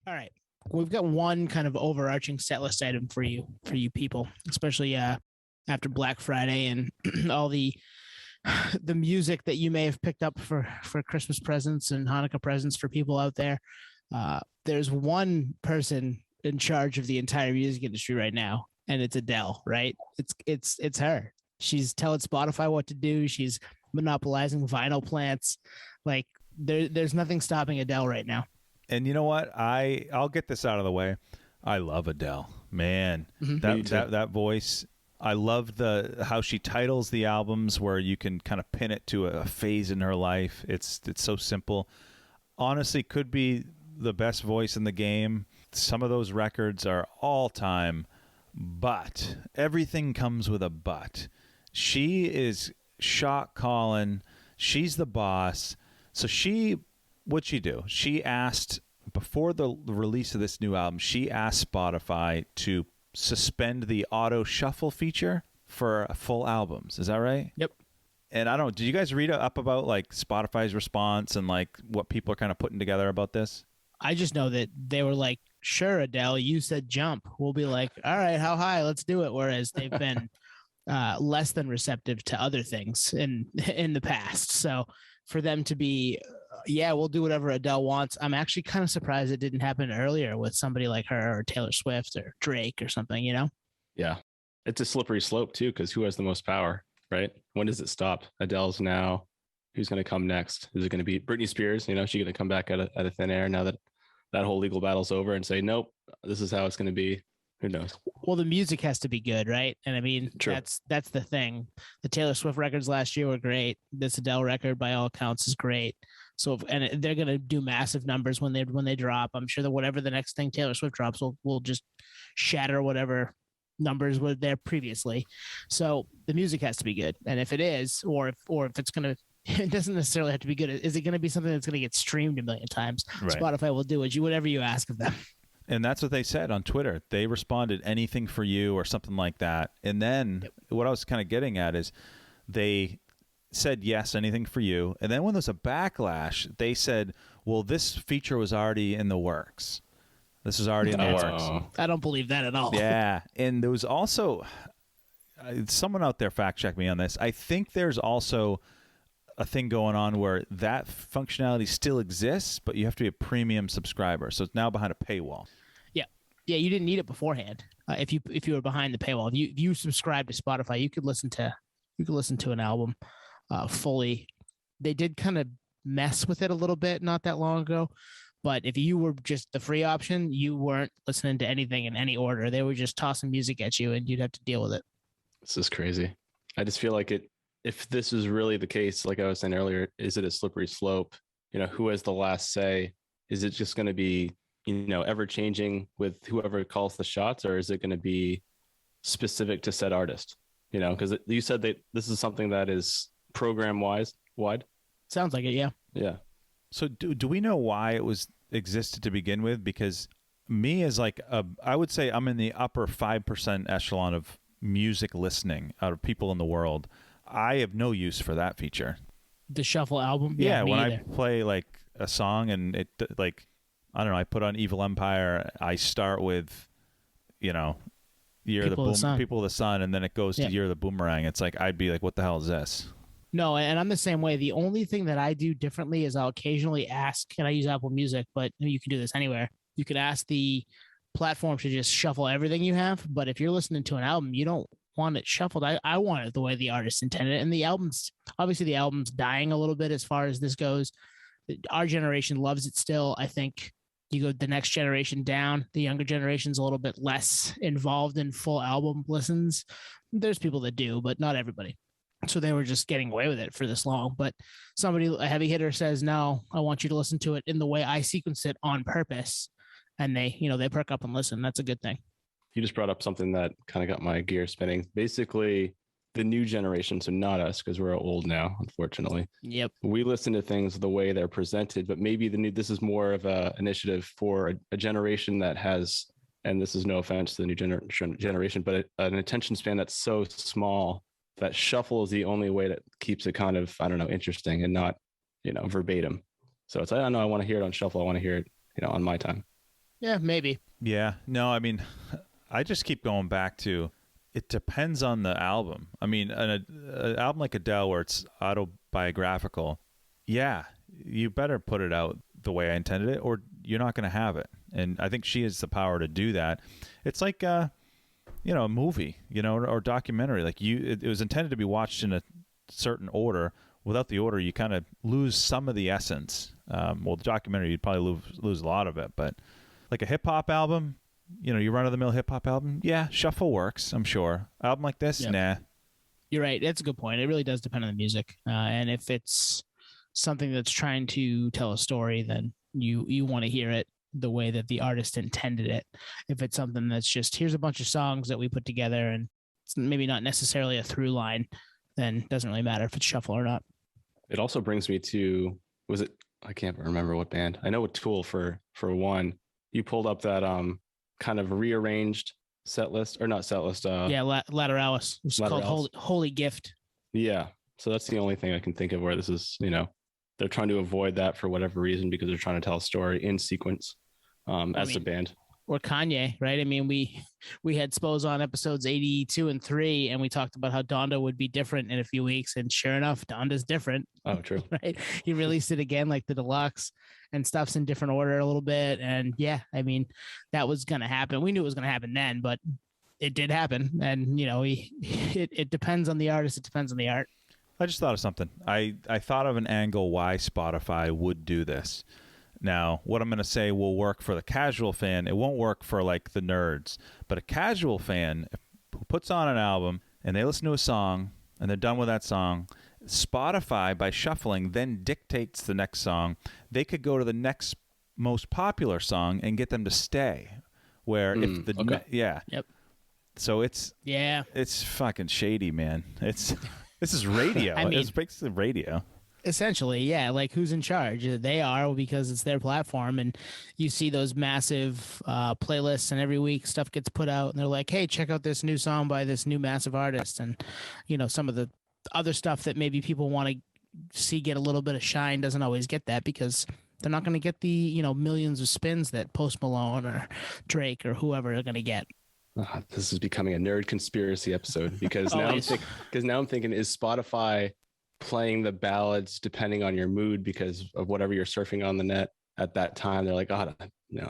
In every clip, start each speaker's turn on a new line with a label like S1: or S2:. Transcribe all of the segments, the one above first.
S1: All right. We've got one kind of overarching set list item for you people, especially after Black Friday and all the music that you may have picked up for Christmas presents and Hanukkah presents for people out there. There's one person in charge of the entire music industry right now, and it's Adele, right? It's her. She's telling Spotify what to do. She's monopolizing vinyl plants. Like there's nothing stopping Adele right now.
S2: And you know what? I'll get this out of the way. I love Adele, man.
S1: Mm-hmm.
S2: That voice. I love how she titles the albums, where you can kind of pin it to a phase in her life. It's so simple. Honestly, could be the best voice in the game. Some of those records are all time, but everything comes with a but. She is shot calling. She's the boss. So what'd she do? She asked, before the release of this new album, she asked Spotify to suspend the auto shuffle feature for full albums. Is that right?
S1: Yep.
S2: And I don't know, did you guys read up about like Spotify's response and like what people are kind of putting together about this?
S1: I just know that they were like, sure, Adele, you said jump. We'll be like, all right, how high? Let's do it. Whereas they've been less than receptive to other things in the past. So for them to be, yeah, we'll do whatever Adele wants. I'm actually kind of surprised it didn't happen earlier with somebody like her or Taylor Swift or Drake or something, you know?
S3: Yeah. It's a slippery slope too, because who has the most power, right? When does it stop? Adele's now. Who's going to come next? Is it going to be Britney Spears? You know, she's going to come back out of thin air now that whole legal battle's over and say, nope, this is how it's going to be. Who knows?
S1: Well, the music has to be good, right? And I mean,
S3: True.
S1: that's the thing. The Taylor Swift records last year were great. This Adele record, by all accounts, is great. So, and they're going to do massive numbers when they drop. I'm sure that whatever the next thing Taylor Swift drops will just shatter whatever numbers were there previously. So the music has to be good. And if it is, or if it's going to, it doesn't necessarily have to be good. Is it going to be something that's going to get streamed a million times? Right. Spotify will do whatever you ask of them.
S2: And that's what they said on Twitter. They responded, anything for you or something like that. And then what I was kind of getting at is they said, yes, anything for you. And then when there's a backlash, they said, well, this feature was already in the works. This is already in the works.
S1: I don't believe that at all.
S2: Yeah. And there was also, someone out there fact check me on this. I think there's also a thing going on where that functionality still exists, but you have to be a premium subscriber. So it's now behind a paywall.
S1: Yeah, you didn't need it beforehand. If you were behind the paywall, if you subscribe to Spotify, you could listen to an album fully. They did kind of mess with it a little bit not that long ago, but if you were just the free option, you weren't listening to anything in any order. They were just tossing music at you, and you'd have to deal with it.
S3: This is crazy. I just feel like if this is really the case, like I was saying earlier, is it a slippery slope? You know, who has the last say? Is it just going to be, you know, ever changing with whoever calls the shots, or is it going to be specific to said artist? You know, because you said that this is something that is program wide.
S1: Sounds like it, yeah.
S3: Yeah.
S2: So do we know why it was existed to begin with? Because me as like I would say I'm in the upper 5% echelon of music listening out of people in the world. I have no use for that feature.
S1: The shuffle album?
S2: Yeah, when
S1: either.
S2: I play like a song and it like, I don't know, I put on Evil Empire, I start with, you know, People of the Sun, and then it goes to Year of the Boomerang. It's like, I'd be like, what the hell is this?
S1: No, and I'm the same way. The only thing that I do differently is I'll occasionally ask, can I use Apple Music? But you can do this anywhere. You can ask the platform to just shuffle everything you have. But if you're listening to an album, you don't want it shuffled. I want it the way the artist intended it. And the album's dying a little bit as far as this goes. Our generation loves it still. I think you go the next generation down, the younger generation's a little bit less involved in full album listens. There's people that do, but not everybody. So they were just getting away with it for this long. But a heavy hitter says, no, I want you to listen to it in the way I sequence it on purpose. And they perk up and listen. That's a good thing.
S3: You just brought up something that kind of got my gear spinning. Basically, the new generation, so not us, because we're old now, unfortunately.
S1: Yep.
S3: We listen to things the way they're presented, but maybe this is more of a initiative for a generation that has, and this is no offense to the new generation, but an attention span that's so small that shuffle is the only way that keeps it kind of, I don't know, interesting and not, you know, verbatim. So it's, I don't know, I want to hear it on shuffle. I want to hear it, you know, on my time.
S1: Yeah, maybe.
S2: Yeah. No, I mean, I just keep going back to it depends on the album. I mean, an album like Adele where it's autobiographical, yeah, you better put it out the way I intended it or you're not going to have it. And I think she has the power to do that. It's like a movie, or documentary. Like it was intended to be watched in a certain order. Without the order, you kind of lose some of the essence. Well, the documentary, you'd probably lose a lot of it. But like a hip hop album, your run of the mill hip hop album, yeah, shuffle works, I'm sure. Album like this,
S1: Yep.
S2: nah.
S1: You're right. That's a good point. It really does depend on the music. And if it's something that's trying to tell a story, then you want to hear it the way that the artist intended it. If it's something that's just here's a bunch of songs that we put together and it's maybe not necessarily a through line, then it doesn't really matter if it's shuffle or not.
S3: It also brings me to, was it, I can't remember what band. I know a Tool for one. You pulled up that kind of rearranged set list, or not set list.
S1: Yeah, Lateralis. It's called Holy Gift.
S3: Yeah. So that's the only thing I can think of where this is, they're trying to avoid that for whatever reason because they're trying to tell a story in sequence as a band.
S1: Or Kanye, right? I mean, we had Spose on episodes 82 and 3, and we talked about how Donda would be different in a few weeks, and sure enough, Donda's different.
S3: Oh, true.
S1: Right? He released it again, like the deluxe, and stuff's in different order a little bit. And yeah, I mean, that was going to happen. We knew it was going to happen then, but it did happen. And it depends on the artist. It depends on the art.
S2: I just thought of something. I thought of an angle why Spotify would do this. Now, what I'm going to say will work for the casual fan. It won't work for like the nerds. But a casual fan who puts on an album and they listen to a song and they're done with that song, Spotify, by shuffling, then dictates the next song. They could go to the next most popular song and get them to stay. Where if the
S3: okay.
S1: Yep.
S2: So it's fucking shady, man. This is radio. I mean, it's basically radio.
S1: Essentially, yeah. Like, who's in charge? They are, because it's their platform, and you see those massive playlists, and every week stuff gets put out, and they're like, "Hey, check out this new song by this new massive artist," and some of the other stuff that maybe people want to see get a little bit of shine doesn't always get that because they're not going to get the millions of spins that Post Malone or Drake or whoever are going to get.
S3: This is becoming a nerd conspiracy episode because now I'm thinking, is Spotify playing the ballads depending on your mood because of whatever you're surfing on the net at that time? They're like,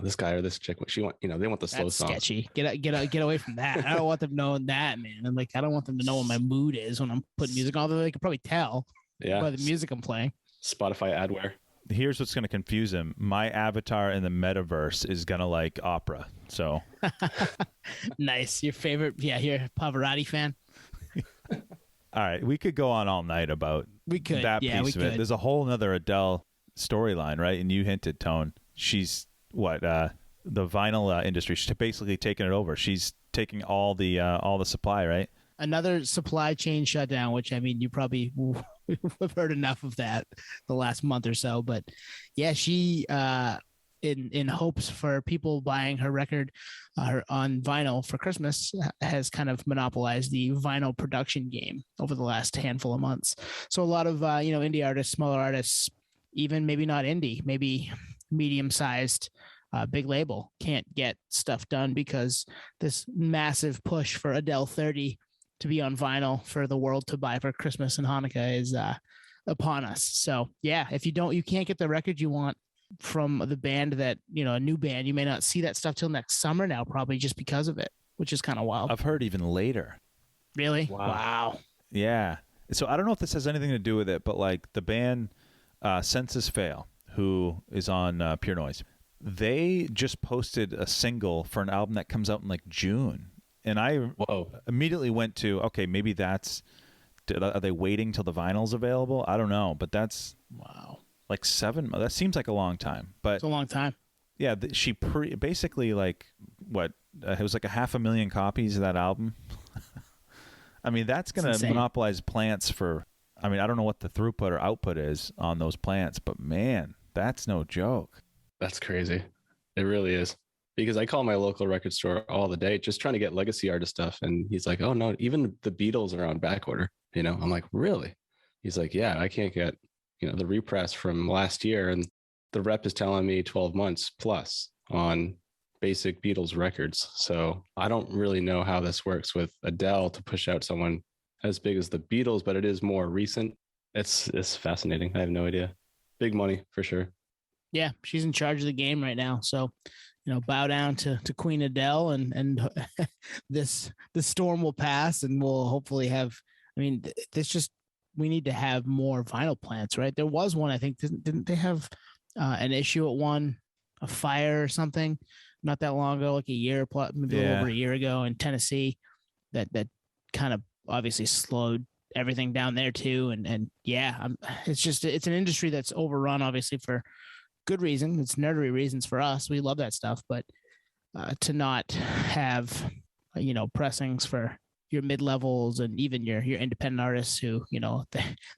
S3: this guy or this chick, what she want, they want the slow songs.
S1: Sketchy. Get away from that. I don't want them knowing that, man. And I don't want them to know what my mood is when I'm putting music on. Although they could probably tell by the music I'm playing.
S3: Spotify adware.
S2: Here's what's going to confuse him. My avatar in the metaverse is going to like opera. So
S1: nice. Your favorite. Yeah. You're a Pavarotti fan.
S2: All right. We could go on all night about that piece of it. There's a whole nother Adele storyline, right? And you hinted, Tone. She's the vinyl industry. She's basically taking it over. She's taking all the supply, right? Another
S1: supply chain shutdown, which, I mean, you probably have heard enough of that the last month or so. But yeah, she, in hopes for people buying her record on vinyl for Christmas, has kind of monopolized the vinyl production game over the last handful of months. So a lot of, indie artists, smaller artists, even maybe not indie, maybe medium-sized, big label can't get stuff done because this massive push for Adele 30 to be on vinyl for the world to buy for Christmas and Hanukkah is upon us. So yeah, if you can't get the record you want from the band that, a new band, you may not see that stuff till next summer now, probably just because of it, which is kind of wild.
S2: I've heard even later.
S1: Really? Wow.
S2: Yeah. So I don't know if this has anything to do with it, but like the band Census Fail, who is on Pure Noise, they just posted a single for an album that comes out in like June. And I immediately went to, okay, maybe are they waiting till the vinyl's available? I don't know, but that's like 7 months. That seems like a long time, but
S1: it's a long time.
S2: Yeah. She basically like it was like 500,000 copies of that album. I mean, that's going to monopolize plants for, I mean, I don't know what the throughput or output is on those plants, but man, that's no joke.
S3: That's crazy. It really is. Because I call my local record store all the day, just trying to get legacy artist stuff. And he's like, oh no, even the Beatles are on back order. I'm like, really? He's like, yeah, I can't get, the repress from last year. And the rep is telling me 12 months plus on basic Beatles records. So I don't really know how this works with Adele to push out someone as big as the Beatles, but it is more recent. It's fascinating. I have no idea. Big money for sure.
S1: Yeah, she's in charge of the game right now. So, bow down to Queen Adele, and this storm will pass, and we'll hopefully have. I mean, this just we need to have more vinyl plants, right? There was one, I think, didn't they have an issue at one, a fire or something, not that long ago, like a year, maybe a little over a year ago in Tennessee, that kind of obviously slowed everything down there too. And yeah, it's an industry that's overrun, obviously, for good reason. It's nerdery reasons for us. We love that stuff, but to not have, pressings for your mid-levels and even your independent artists who,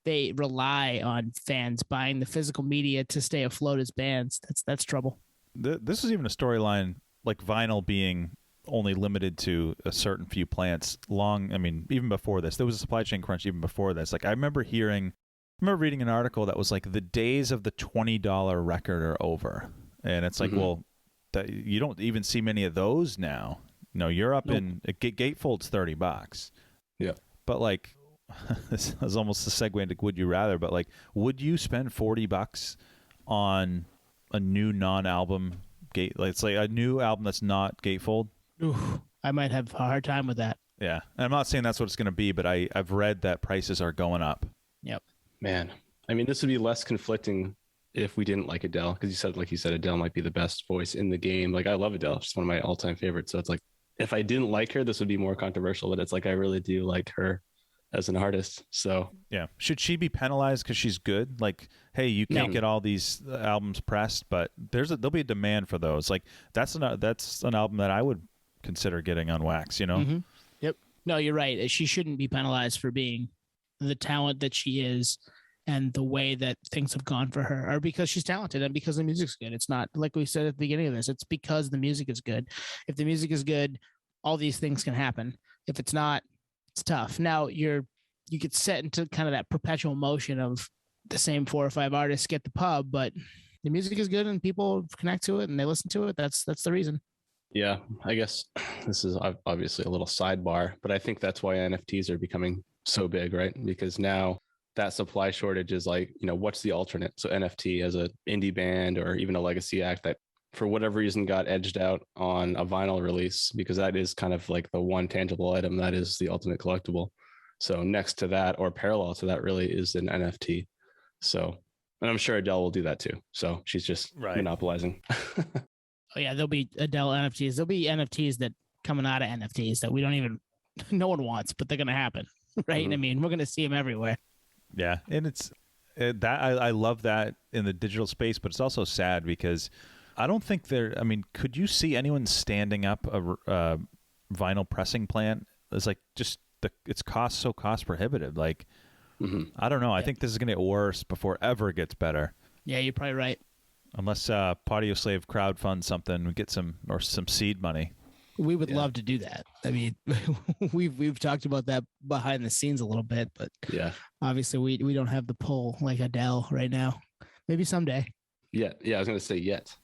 S1: they rely on fans buying the physical media to stay afloat as bands. That's trouble.
S2: This is even a storyline, like vinyl being only limited to a certain few plants even before this. There was a supply chain crunch even before this. Like I remember reading an article that was like the days of the $20 record are over. And it's like, well, you don't even see many of those now. No, you're up in Gatefold's $30.
S3: Yeah.
S2: But like, this is almost a segue into would you rather, but like, would you spend $40 on a new non-album it's like a new album that's not Gatefold?
S1: Ooh, I might have a hard time with that.
S2: Yeah. And I'm not saying that's what it's going to be, but I've read that prices are going up.
S1: Yep.
S3: Man, I mean, this would be less conflicting if we didn't like Adele, because like you said, Adele might be the best voice in the game. Like I love Adele; she's one of my all-time favorites. So it's like, if I didn't like her, this would be more controversial. But it's like I really do like her as an artist. So
S2: yeah, should she be penalized because she's good? Like, hey, you can't get all these albums pressed, but there'll be a demand for those. Like that's an album that I would consider getting on wax.
S1: Mm-hmm. Yep. No, you're right. She shouldn't be penalized for being the talent that she is and the way that things have gone for her, or because she's talented and because the music's good. It's not like we said at the beginning of this, it's because the music is good. If the music is good, all these things can happen. If it's not, it's tough. Now you get set into kind of that perpetual motion of the same 4 or 5 artists get the pub, but the music is good and people connect to it and they listen to it. That's the reason. Yeah,
S3: I guess this is obviously a little sidebar, but I think that's why NFTs are becoming so big, right? Because now that supply shortage is like, what's the alternate? So NFT as an indie band or even a legacy act that for whatever reason got edged out on a vinyl release, because that is kind of like the one tangible item that is the ultimate collectible. So next to that or parallel to that really is an NFT. So, and I'm sure Adele will do that too. So she's just monopolizing.
S1: Oh yeah, there'll be Adele NFTs. There'll be NFTs that coming out of NFTs that no one wants, but they're going to happen, right? Mm-hmm. I mean, we're going to see them everywhere.
S2: Yeah, and I love that in the digital space, but it's also sad because I don't think could you see anyone standing up a vinyl pressing plant? It's like it's cost prohibitive. Like, I don't know. I think this is going to get worse before ever it gets better.
S1: Yeah, you're probably right.
S2: Unless Patio Slave crowdfund something, we get some seed money.
S1: We would love to do that. I mean, we've talked about that behind the scenes a little bit, but
S3: yeah,
S1: obviously we don't have the pull like Adele right now. Maybe someday.
S3: Yeah, I was going to say yet.